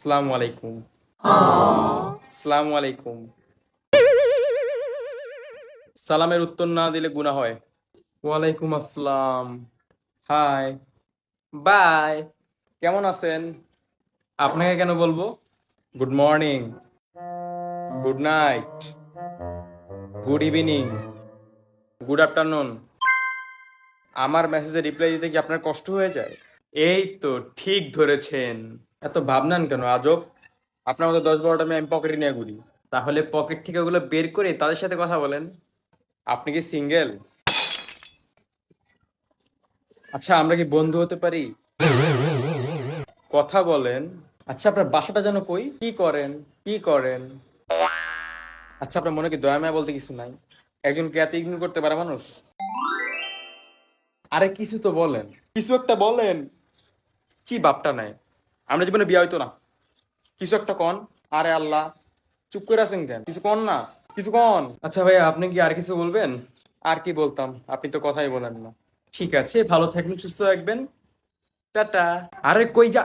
আসসালামু আলাইকুম। আসসালামু আলাইকুম। সালামের উত্তর না দিলে গুনাহ হয়। ওয়ালাইকুম আসসালাম। হাই। বাই। কেমন আছেন? আপনাকে কেন বলবো? Good morning, good night, good evening, good afternoon. আমার মেসেজে রিপ্লাই দিতে কি আপনার কষ্ট হয়ে যায়? এই তো ঠিক ধরেছেন। এত ভাবনান কেন আজব? আপনার মতো 10-12টা মেয়ে আমি পকেটে নিয়ে ঘুরি। তাহলে পকেট থেকে ওগুলো বের করে তাদের সাথে কথা বলেন। আপনি কি সিঙ্গেল? আচ্ছা, আমরা কি বন্ধু হতে পারি? কথা বলেন। আচ্ছা, আপনার বাসাটা যেন কই? কি করেন? কি করেন? আচ্ছা, আপনার মনে কি দয়া মায়া বলতে কিছু নাই? একজনকে এত ইগনোর করতে পারে মানুষ? আরে কিছু তো বলেন, কিছু একটা বলেন। কি বাপটা নাই? আমরা জীবনে বিয়ে হইতো না। কিছু একটা কন। আরে আল্লাহ, চুপ করে আছেন কেন? কিছু কন না, কিছু কন। আচ্ছা ভাইয়া, আপনি কি আর কিছু বলবেন? আর কি বলতাম, আপনি তো কথাই বলেন না। ঠিক আছে, ভালো থাকবেন, সুস্থ থাকবেন। টাটা। আরে কই যা